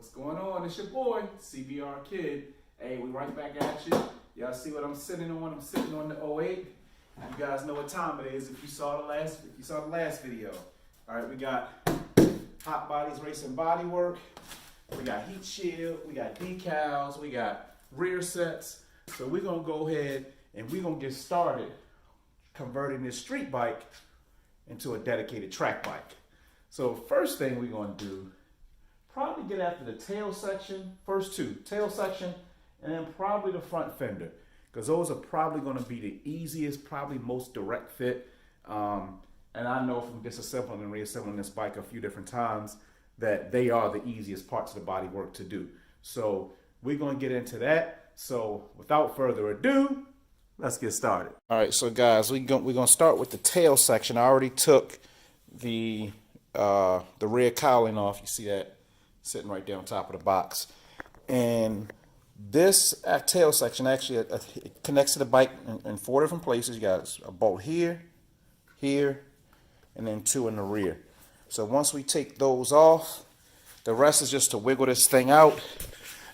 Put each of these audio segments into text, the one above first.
What's going on? It's your boy, CBR Kid. Hey, we right back at you. Y'all see what I'm sitting on? I'm sitting on the 08. You guys know what time it is if you saw the last video. All right, we got Hot Bodies Racing Bodywork. We got heat shield, we got decals, we got rear sets. So we're gonna go ahead and we're gonna get started converting this street bike into a dedicated track bike. So first thing we're gonna do, probably get after the tail section, first two, tail section, and then probably the front fender, because those are probably gonna be the easiest, probably most direct fit. And I know from disassembling and reassembling this bike a few different times that they are the easiest parts of the body work to do. So we're gonna get into that. So without further ado, let's get started. All right, so guys, we're gonna start with the tail section. I already took the rear cowling off. You see that sitting right there on top of the box. And this tail section actually it connects to the bike in 4 different places. You got a bolt here, here, and then 2 in the rear. So once we take those off, the rest is just to wiggle this thing out.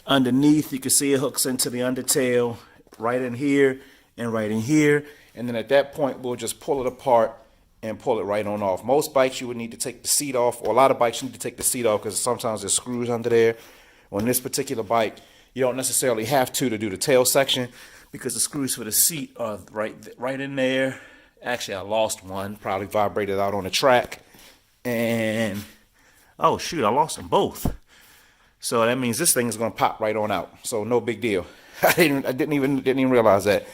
Underneath, you can see it hooks into the undertail right in here and right in here. And then at that point, we'll just pull it apart and pull it right on off. Most bikes, you would need to take the seat off, or a lot of bikes, you need to take the seat off because sometimes there's screws under there. On this particular bike, you don't necessarily have to do the tail section because the screws for the seat are right in there. Actually, I lost one, probably vibrated out on the track. And oh shoot, I lost them both. So that means this thing is going to pop right on out. So no big deal. I didn't even realize that.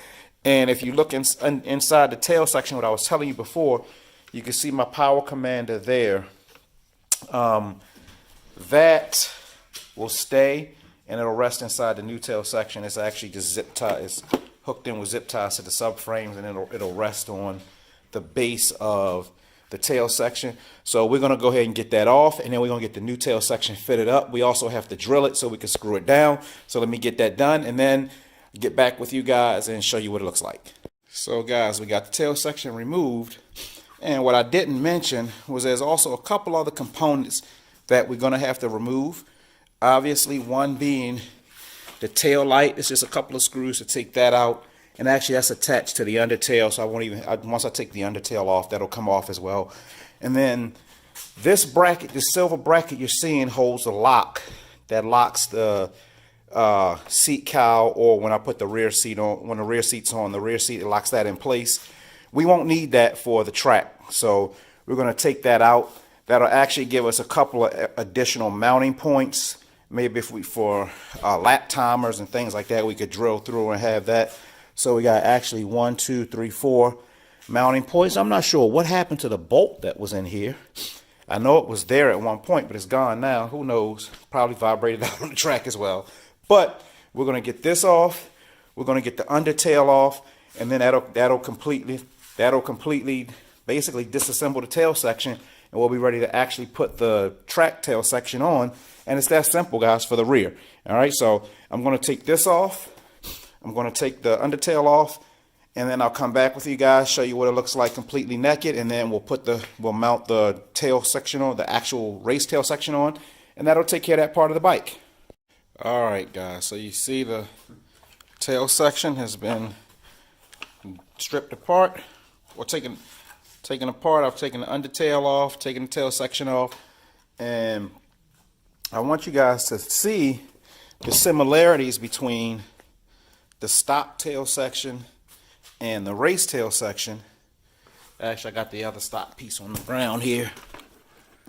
And if you look inside the tail section, what I was telling you before, you can see my power commander there. That will stay and it'll rest inside the new tail section. It's actually just zip tie. It's hooked in with zip ties to the subframes, and it'll rest on the base of the tail section. So we're gonna go ahead and get that off, and then we're gonna get the new tail section fitted up. We also have to drill it so we can screw it down. So let me get that done and then get back with you guys and show you what it looks like. So guys, we got the tail section removed, and what I didn't mention was there's also a couple other components that we're gonna have to remove. Obviously, one being the tail light. It's just a couple of screws to take that out. And actually, that's attached to the undertail, so I won't even, once I take the undertail off, that'll come off as well. And then this bracket, the silver bracket you're seeing, holds the lock that locks the seat cowl, or when I put the rear seat on, when the rear seat's on, the rear seat, it locks that in place. We won't need that for the track, so we're going to take that out. That'll actually give us a couple of additional mounting points. Maybe if we, for lap timers and things like that, we could drill through and have that. So we got actually 1, 2, 3, 4 mounting points. I'm not sure what happened to the bolt that was in here. I know it was there at one point, but it's gone now. Who knows? Probably vibrated out on the track as well. But we're going to get this off. We're going to get the undertail off, and then that'll completely basically disassemble the tail section, and we'll be ready to actually put the track tail section on. And it's that simple, guys, for the rear. All right, so I'm going to take this off. I'm going to take the undertail off, and then I'll come back with you guys, show you what it looks like completely naked, and then we'll mount the tail section on, the actual race tail section on, and that'll take care of that part of the bike. All right, guys, so you see the tail section has been stripped apart, or taken apart. I've taken the undertail off, taken the tail section off, and I want you guys to see the similarities between the stock tail section and the race tail section. Actually, I got the other stock piece on the ground here.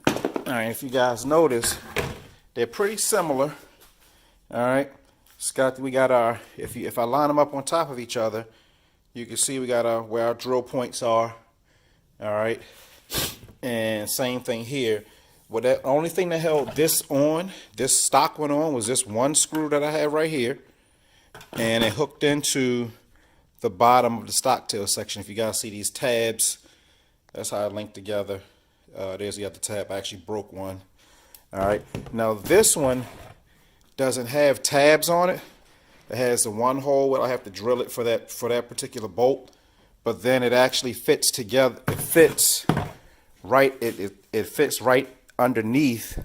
All right, if you guys notice, they're pretty similar. All right, we got our, if I line them up on top of each other, you can see we got our, where our drill points are. All right, and same thing here. Well, the only thing that held this on, this stock one on, was this one screw that I have right here. And it hooked into the bottom of the stock tail section. If you guys see these tabs, that's how I linked together. There's the other tab. I actually broke one. All right. Now this one doesn't have tabs on it. It has the one hole where I have to drill it for that particular bolt. But then it actually fits together. It fits right. It fits right underneath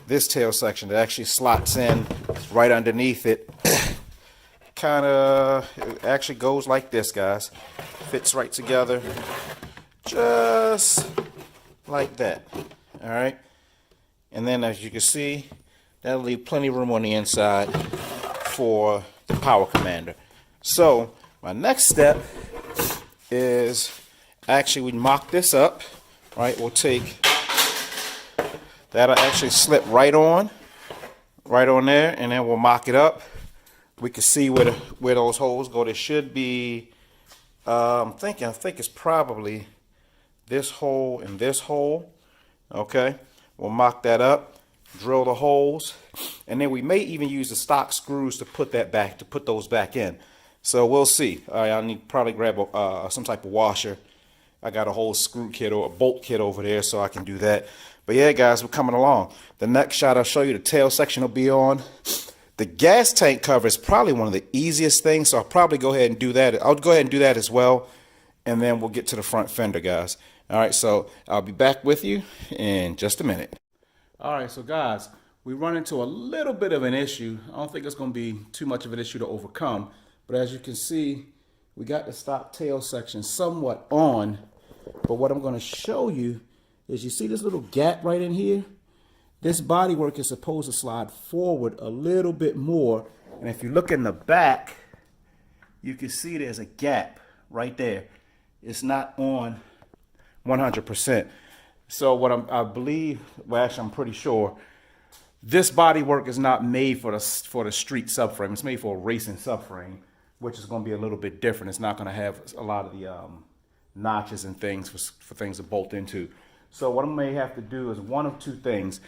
this tail section that actually slots in right underneath it. Kind of, it actually goes like this, guys. Fits right together, just like that. All right. And then as you can see, that'll leave plenty of room on the inside for the power commander. So my next step is actually we mock this up, right? We'll take, that'll actually slip right on there, and then we'll mock it up. We can see where those holes go. There should be, I think it's probably this hole and this hole. Okay, we'll mock that up, drill the holes, and then we may even use the stock screws to put those back in. So we'll see. All right, I need to probably grab some type of washer. I got a whole screw kit or a bolt kit over there, so I can do that. But yeah, guys, we're coming along. The next shot I'll show you, the tail section will be on. The gas tank cover is probably one of the easiest things, so I'll probably go ahead and do that. I'll go ahead and do that as well, and then we'll get to the front fender, guys. All right, so I'll be back with you in just a minute. All right, so guys, we run into a little bit of an issue. I don't think it's going to be too much of an issue to overcome, but as you can see, we got the stock tail section somewhat on, but what I'm going to show you is, you see this little gap right in here? This bodywork is supposed to slide forward a little bit more, and if you look in the back, you can see there's a gap right there. It's not on 100%. So what I believe, well, actually I'm pretty sure, this bodywork is not made for the street subframe. It's made for a racing subframe, which is going to be a little bit different. It's not going to have a lot of the notches and things for things to bolt into. So what I may have to do is one of two things.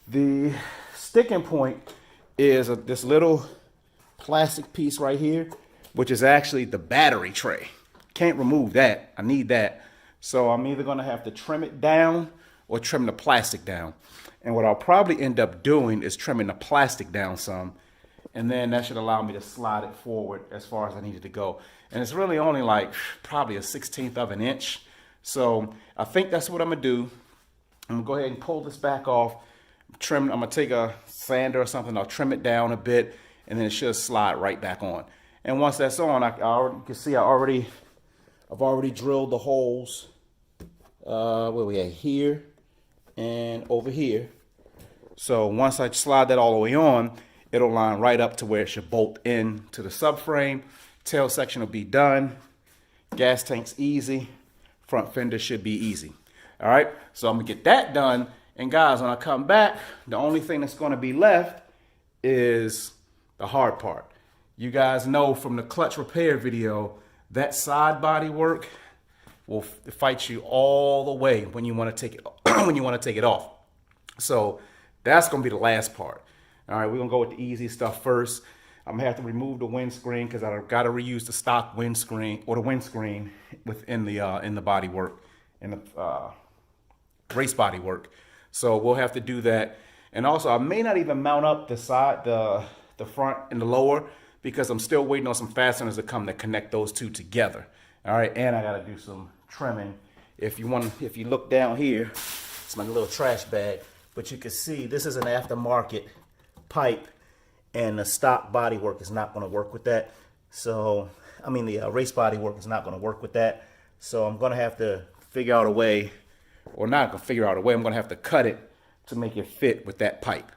The sticking point is this little plastic piece right here, which is actually the battery tray. Can't remove that. I need that. So I'm either going to have to trim it down or trim the plastic down. And what I'll probably end up doing is trimming the plastic down some, and then that should allow me to slide it forward as far as I need it to go. And it's really only like probably a 1/16 of an inch. So I think that's what I'm gonna do. I'm gonna go ahead and pull this back off, trim. I'm gonna take a sander or something, I'll trim it down a bit, and then it should slide right back on. And once that's on, you can see I've already drilled the holes where we at, here and over here. So once I slide that all the way on, it'll line right up to where it should bolt in to the subframe. Tail section will be done. Gas tank's easy. Front fender should be easy. All right, so I'm gonna get that done. And guys, when I come back, the only thing that's gonna be left is the hard part. You guys know from the clutch repair video, that side body work will fight you all the way when you want to take it when you want to take it off. So that's gonna be the last part. All right, we're gonna go with the easy stuff first. I'm gonna have to remove the windscreen because I've got to reuse the stock windscreen or the windscreen within the body work, in the race body work. So we'll have to do that. And also, I may not even mount up the side, the front and the lower, because I'm still waiting on some fasteners to come to connect those two together. All right, and I gotta do some trimming. If you look down here, it's my little trash bag, but you can see this is an aftermarket pipe, and the stock body work is not gonna work with that. So, I mean, the race body work is not gonna work with that. So I'm gonna have to figure out a way, or not gonna figure out a way, I'm gonna have to cut it to make it fit with that pipe.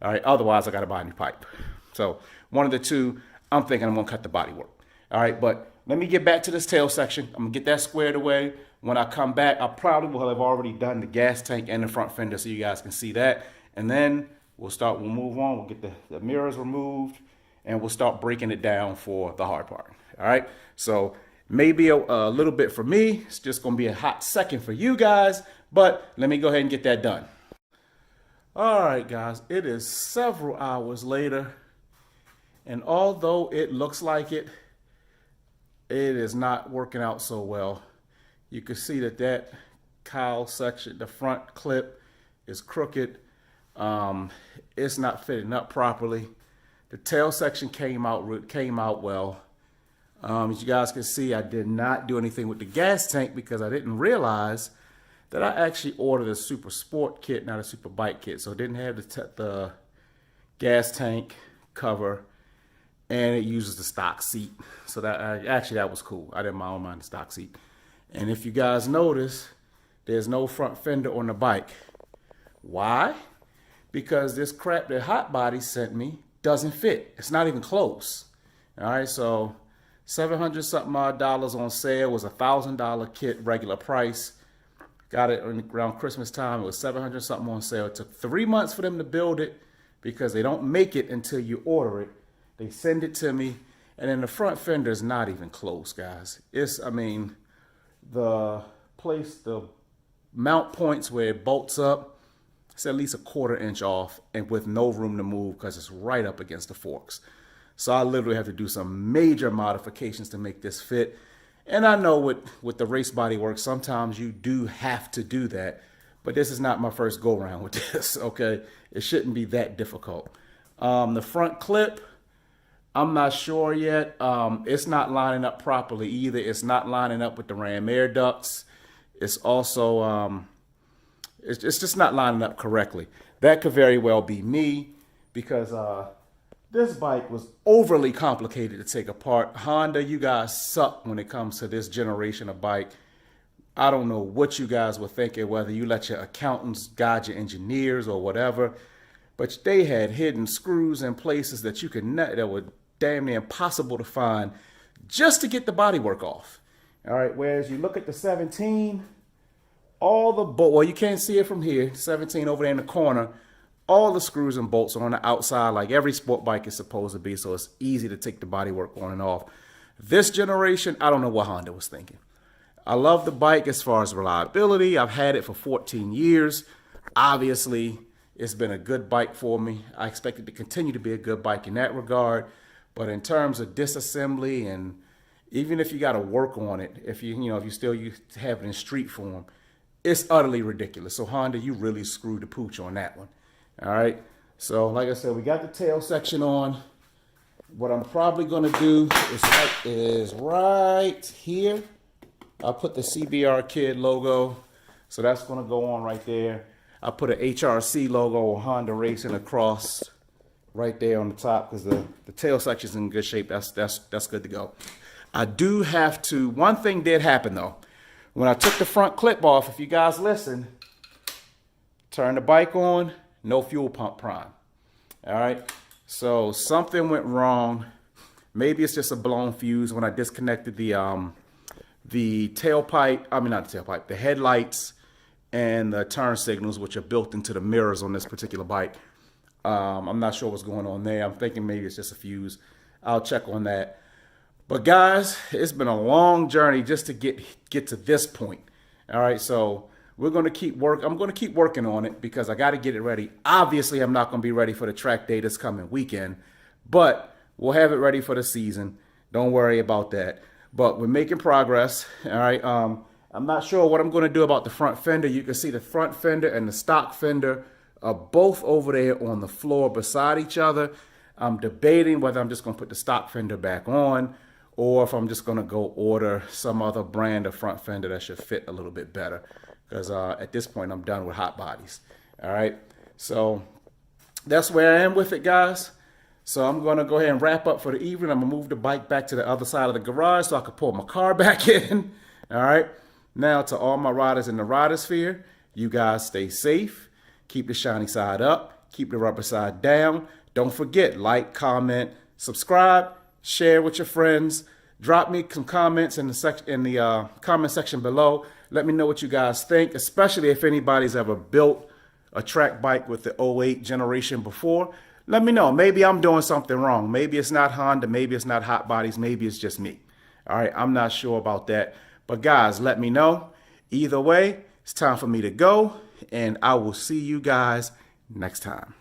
All right, otherwise I gotta buy a new pipe. So one of the two, I'm thinking I'm gonna cut the body work. All right, but let me get back to this tail section. I'm gonna get that squared away. When I come back, I probably will have already done the gas tank and the front fender so you guys can see that. And then we'll move on. We'll get the mirrors removed, and we'll start breaking it down for the hard part. All right, so maybe a little bit for me. It's just gonna be a hot second for you guys, but let me go ahead and get that done. All right, guys, it is several hours later, and although it looks like it is not working out so well. You can see that cowl section, the front clip, is crooked. It's not fitting up properly. The tail section came out well. As you guys can see, I did not do anything with the gas tank because I didn't realize that I actually ordered a super sport kit, not a super bike kit. So it didn't have the gas tank cover, and it uses the stock seat. So that was cool. I didn't mind the stock seat. And if you guys notice, there's no front fender on the bike. Why? Because this crap that Hot Body sent me doesn't fit. It's not even close. All right, so 700 something odd dollars on sale. Was $1,000 kit, regular price. Got it around Christmas time. It was 700 something on sale. It took 3 months for them to build it because they don't make it until you order it. They send it to me, and then the front fender is not even close, guys. I mean, the mount points where it bolts up, it's at least a 1/4 inch off, and with no room to move because it's right up against the forks. So I literally have to do some major modifications to make this fit. And I know with the race bodywork, sometimes you do have to do that, but this is not my first go around with this, okay? It shouldn't be that difficult. The front clip, I'm not sure yet. It's not lining up properly either. It's not lining up with the ram air ducts. It's also, it's just not lining up correctly. That could very well be me because this bike was overly complicated to take apart. Honda, you guys suck when it comes to this generation of bike. I don't know what you guys were thinking, whether you let your accountants guide your engineers or whatever, but they had hidden screws in places that that were damn near impossible to find just to get the bodywork off. All right, whereas you look at the 17, well, you can't see it from here, 17 over there in the corner, all the screws and bolts are on the outside like every sport bike is supposed to be, so it's easy to take the bodywork on and off. This generation, I don't know what Honda was thinking. I love the bike as far as reliability. I've had it for 14 years. Obviously, it's been a good bike for me. I expect it to continue to be a good bike in that regard. But in terms of disassembly, and even if you got to work on it, if you still have it in street form, it's utterly ridiculous. So Honda, you really screwed the pooch on that one. All right. So like I said, we got the tail section on. What I'm probably going to do is right here. I'll put the CBR Kid logo. So that's going to go on right there. I'll put an HRC logo or Honda Racing across right there on the top because the tail section is in good shape. That's good to go. I do have to, one thing did happen though. When I took the front clip off, if you guys listen, turn the bike on, no fuel pump prime. All right, so something went wrong. Maybe it's just a blown fuse when I disconnected the tailpipe. I mean, not the tailpipe, the headlights and the turn signals, which are built into the mirrors on this particular bike. I'm not sure what's going on there. I'm thinking maybe it's just a fuse. I'll check on that. But guys, it's been a long journey just to get to this point. All right, so we're going to keep I'm going to keep working on it because I got to get it ready. Obviously, I'm not going to be ready for the track day this coming weekend, but we'll have it ready for the season. Don't worry about that. But we're making progress. All right. I'm not sure what I'm going to do about the front fender. You can see the front fender and the stock fender are both over there on the floor beside each other. I'm debating whether I'm just going to put the stock fender back on or if I'm just going to go order some other brand of front fender that should fit a little bit better. Because at this point, I'm done with hot bodies. All right. So that's where I am with it, guys. So I'm going to go ahead and wrap up for the evening. I'm going to move the bike back to the other side of the garage so I can pull my car back in. All right. Now to all my riders in the rider sphere, you guys stay safe. Keep the shiny side up. Keep the rubber side down. Don't forget, like, comment, subscribe, share with your friends. Drop me some comments in the comment section below. Let me know what you guys think, especially if anybody's ever built a track bike with the 08 generation before. Let me know. Maybe I'm doing something wrong. Maybe it's not Honda. Maybe it's not Hot Bodies. Maybe it's just me. All right, I'm not sure about that. But guys, let me know. Either way, it's time for me to go, and I will see you guys next time.